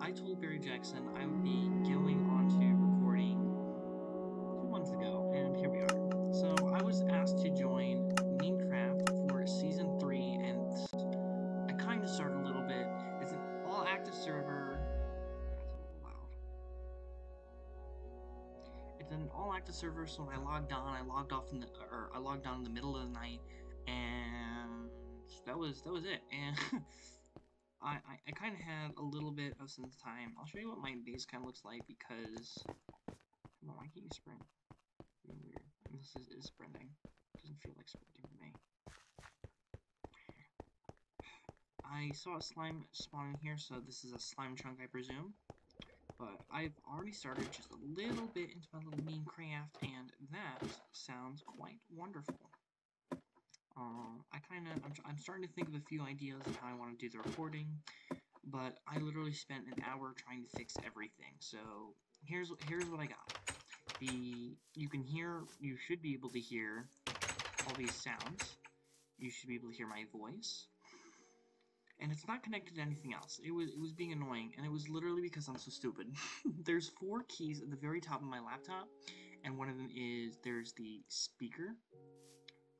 I told Barry Jackson I would be going on to recording 2 months ago, and here we are. So I was asked to join MemeCraft for Season 3, and I kind of started a little bit. It's an all-active server. That's a little loud. It's an all-active server, so when I logged on, I logged off I logged on in the middle of the night, and that was it. And I kind of had a little bit of some time. I'll show you what my base kind of looks like because... Come on, why can't you sprint? Being weird. This is sprinting. Doesn't feel like sprinting to me. I saw a slime spawn in here, so this is a slime chunk, I presume. But I've already started just a little bit into my little MemeCraft, and that sounds quite wonderful. I'm starting to think of a few ideas of how I want to do the recording, but I literally spent an hour trying to fix everything. So here's what I got. You should be able to hear all these sounds. You should be able to hear my voice. And it's not connected to anything else. It was being annoying, and it was literally because I'm so stupid. There's 4 keys at the very top of my laptop, and one of them is, there's the speaker.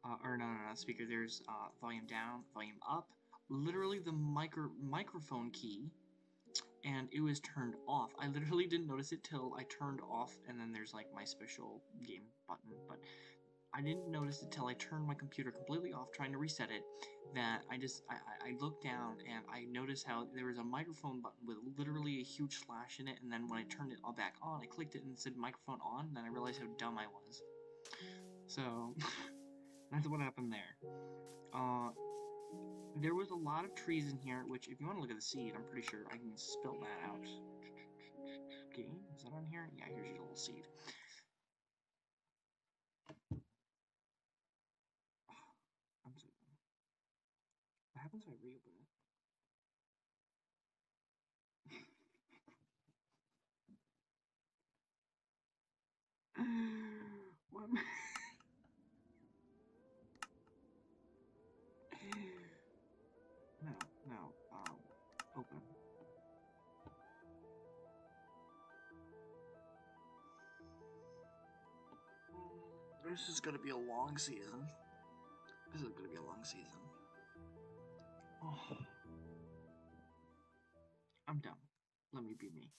Not speaker, there's volume down, volume up. Literally the microphone key, and it was turned off. I literally didn't notice it till I turned off, and then there's like my special game button, but I didn't notice it till I turned my computer completely off trying to reset it, that I looked down and I noticed how there was a microphone button with literally a huge slash in it, and then when I turned it all back on, I clicked it and it said microphone on, and then I realized how dumb I was. So, that's what happened there. There was a lot of trees in here, which, if you want to look at the seed, I'm pretty sure I can spill that out. Okay, is that on here? Yeah, here's your little seed. I'm so dumb. What happens if I reopen it? What? No, open. This is gonna be a long season. This is gonna be a long season. Oh. I'm done. Let me be me.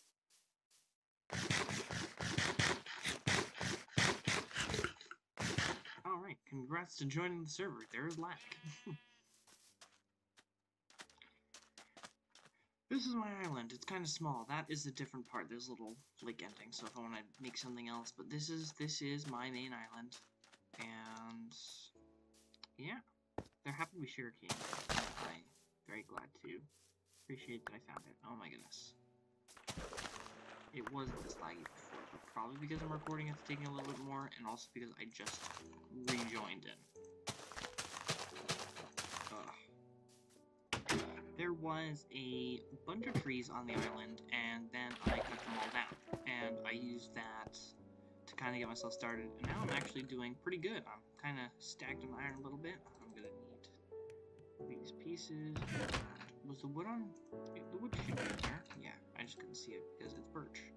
Alright, congrats to joining the server. There's lack. This is my island. It's kind of small. That is a different part. There's a little lake ending, so if I want to make something else. But this is my main island. And yeah, there happened to be sugarcane. I'm very glad to appreciate that I found it. Oh my goodness. It wasn't this laggy before, but probably because I'm recording it's taking a little bit more, and also because I just rejoined it. There was a bunch of trees on the island, and then I cut them all down, and I used that to kind of get myself started, and now I'm actually doing pretty good. I'm kind of stacked on iron a little bit. I'm gonna need these pieces. Was the wood on? The wood should be in there. Yeah, I just couldn't see it because it's birch.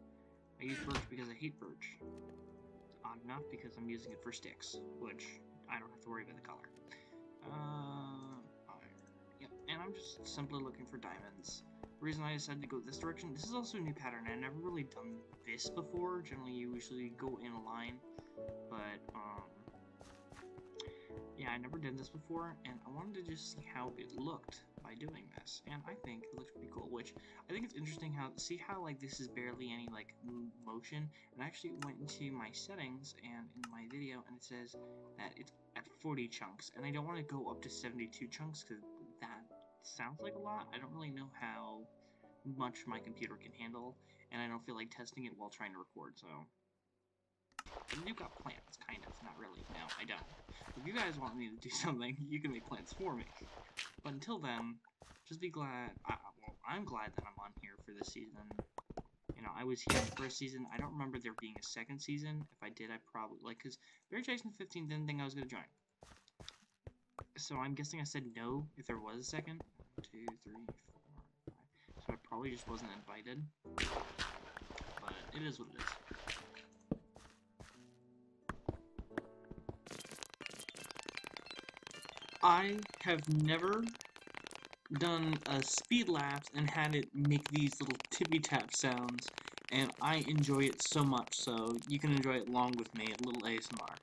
I use birch because I hate birch. Odd enough, because I'm using it for sticks, which I don't have to worry about the color. Yep, and I'm just simply looking for diamonds. The reason I decided to go this direction, this is also a new pattern. I've never really done this before. Generally, you usually go in a line, but, yeah, I never did this before, and I wanted to just see how it looked by doing this, and I think it looks pretty cool, which I think it's interesting how, see how, like, this is barely any, like, motion, and I actually went into my settings, and in my video, and it says that it's at 40 chunks, and I don't want to go up to 72 chunks, because that sounds like a lot. I don't really know how much my computer can handle, and I don't feel like testing it while trying to record, so... I do got plants, kind of, not really. No, I don't. If you guys want me to do something, you can make plants for me. But until then, just be glad, well, I'm glad that I'm on here for this season. You know, I was here for the first season. I don't remember there being a second season. If I did, I probably, like, because Barry Jackson 15 didn't think I was going to join. So I'm guessing I said no if there was a second. 1, 2, 3, 4, 5. So I probably just wasn't invited. But it is what it is. I have never done a speed lapse and had it make these little tippy tap sounds, and I enjoy it so much, so you can enjoy it along with me, a little ASMR.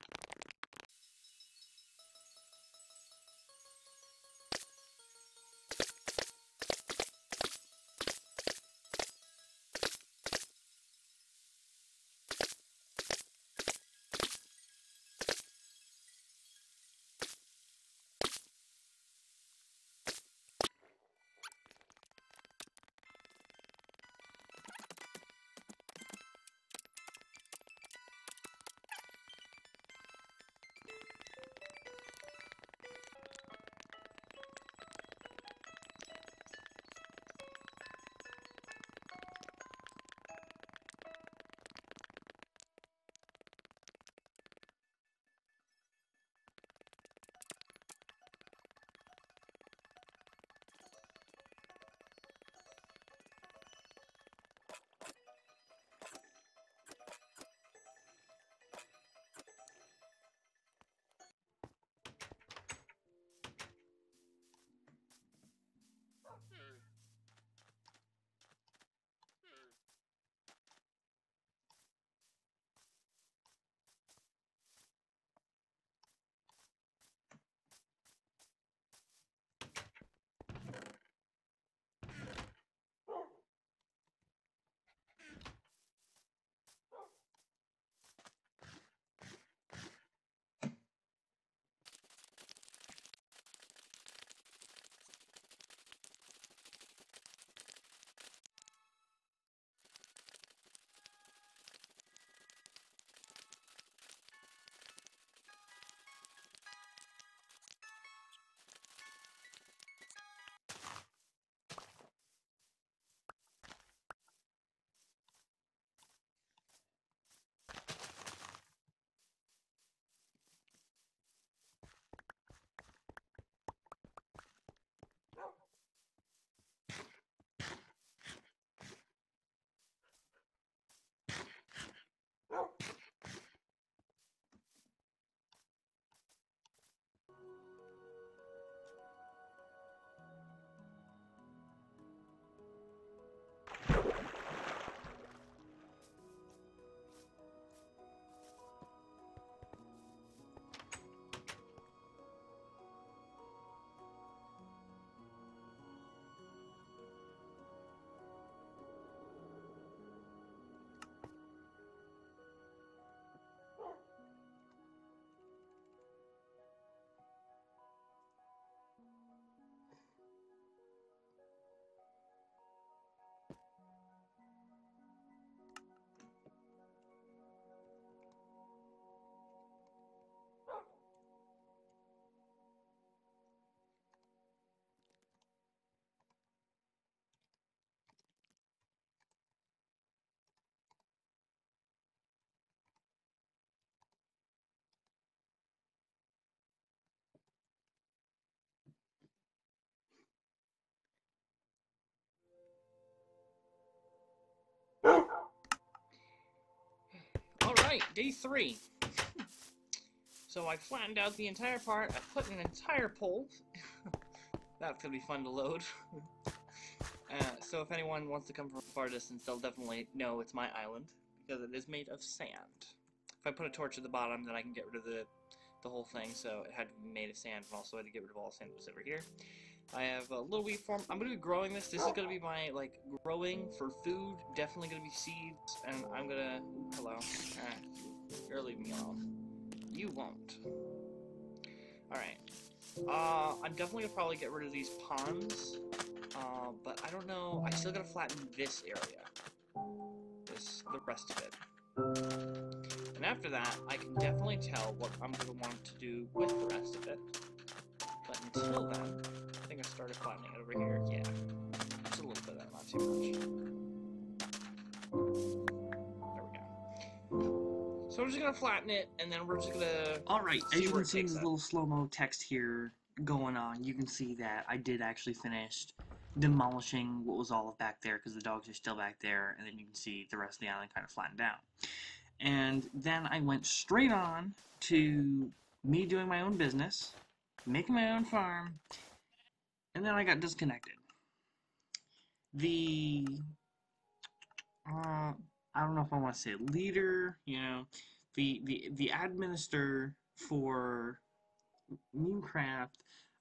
Alright, day 3. So I flattened out the entire part, I put an entire pole. That's gonna be fun to load. So if anyone wants to come from a far distance, they'll definitely know it's my island, because it is made of sand. If I put a torch at the bottom, then I can get rid of the whole thing, so it had to be made of sand, and also I had to get rid of all the sand that was over here. I have a little wheat farm. I'm going to be growing this. This is going to be my, like, growing for food. Definitely going to be seeds, and I'm going to... Hello. You're leaving me alone. You won't. Alright. I'm definitely going to probably get rid of these ponds, but I don't know. I still got to flatten this area. The rest of it. And after that, I can definitely tell what I'm going to want to do with the rest of it. But until then... I think I started flattening it over here. Yeah. Just a little bit of that, not too much. There we go. So we're just gonna flatten it, and then we're just gonna... Alright, as you can see this little slow-mo text here going on, you can see that I did actually finish demolishing what was all back there because the dogs are still back there, and then you can see the rest of the island kind of flattened out. And then I went straight on to me doing my own business, making my own farm, and then I got disconnected. The I don't know if I want to say leader, the administrator for MemeCraft.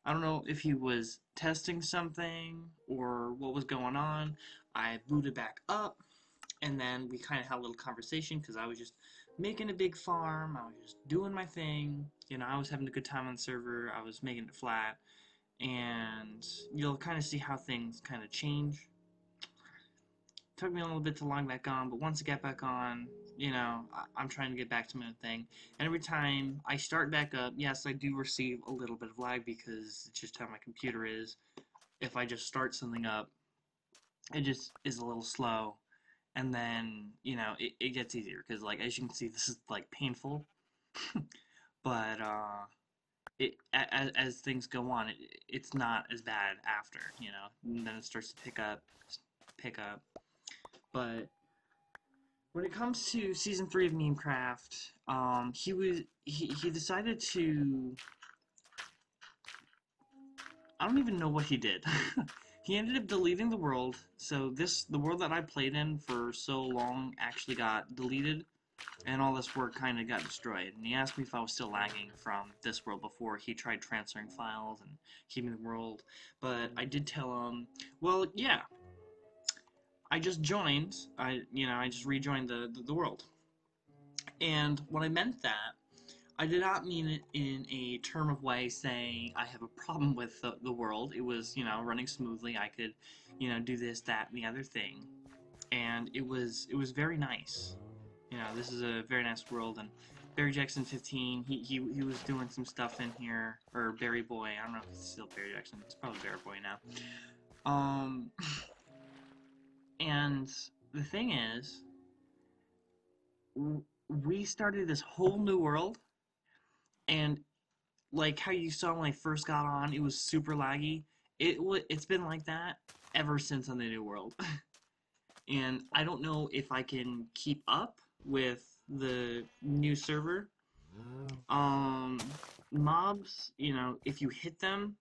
I don't know if he was testing something or what was going on. I booted back up, and then we kind of had a little conversation because I was just making a big farm. I was just doing my thing. I was having a good time on the server. I was making it flat, and you'll kind of see how things kind of change. Took me a little bit to log back on, but once I get back on, I'm trying to get back to my own thing. And every time I start back up, yes, I do receive a little bit of lag because it's just how my computer is. If I just start something up, it just is a little slow. And then, it gets easier because, like, as you can see, this is, like, painful. But, as things go on, it's not as bad after, and then it starts to pick up. But when it comes to season 3 of MemeCraft, he decided to, I don't even know what he did. He ended up deleting the world, so the world that I played in for so long actually got deleted, and all this work kind of got destroyed. And he asked me if I was still lagging from this world before he tried transferring files and keeping the world, but I did tell him, well, yeah, I just joined, I just rejoined the world. And when I meant that, I did not mean it in a term of way saying I have a problem with the world. It was, running smoothly. I could, do this, that, and the other thing. And it was very nice. This is a very nice world. And Barry Jackson 15, he was doing some stuff in here. Or Barry Boy, I don't know if it's still Barry Jackson. It's probably Barry Boy now. And the thing is, we started this whole new world. And like how you saw when I first got on, it was super laggy. It's been like that ever since on the new world. And I don't know if I can keep up with the new server. Mobs, if you hit them,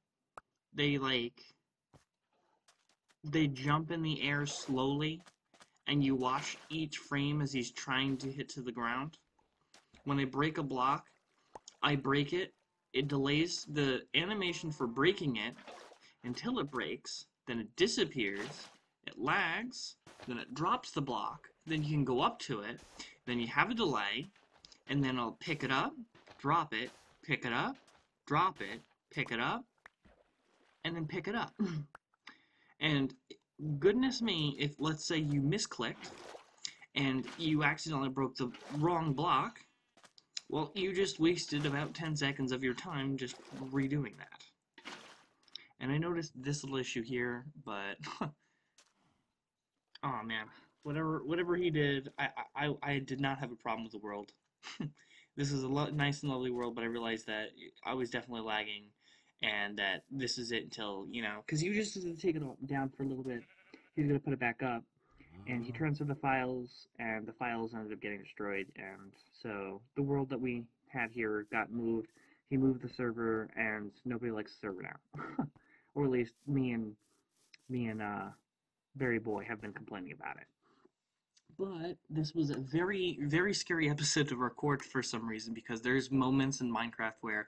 they jump in the air slowly, and you watch each frame as he's trying to hit to the ground. When I break a block, I break it. It delays the animation for breaking it until it breaks, then it disappears, it lags, then it drops the block, then you can go up to it, then you have a delay, and then I'll pick it up, drop it, pick it up, drop it, pick it up, and then pick it up. And goodness me, if let's say you misclicked and you accidentally broke the wrong block, well, you just wasted about 10 seconds of your time just redoing that. And I noticed this little issue here, but oh man, whatever he did, I did not have a problem with the world. This is a nice and lovely world, but I realized that I was definitely lagging, and that this is it until, because you just have to take it down for a little bit. He's gonna put it back up, and he transferred the files, and the files ended up getting destroyed, and so the world that we had here got moved. He moved the server, and nobody likes the server now. Or at least me and Barry Boy have been complaining about it. But this was a very, very scary episode to record for some reason, because there's moments in Minecraft where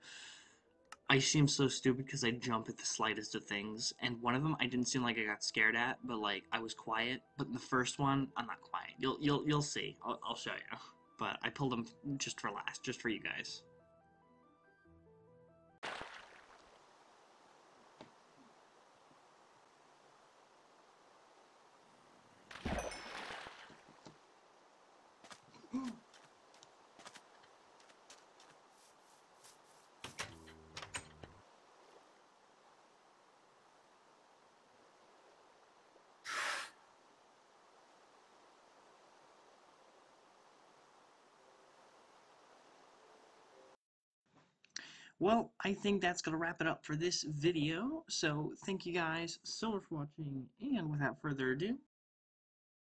I seem so stupid because I jump at the slightest of things, and one of them I didn't seem like I got scared at, but like I was quiet. But in the first one, I'm not quiet. You'll see. I'll show you. But I pulled them just for last, just for you guys. Well, I think that's going to wrap it up for this video. So thank you guys so much for watching, and without further ado,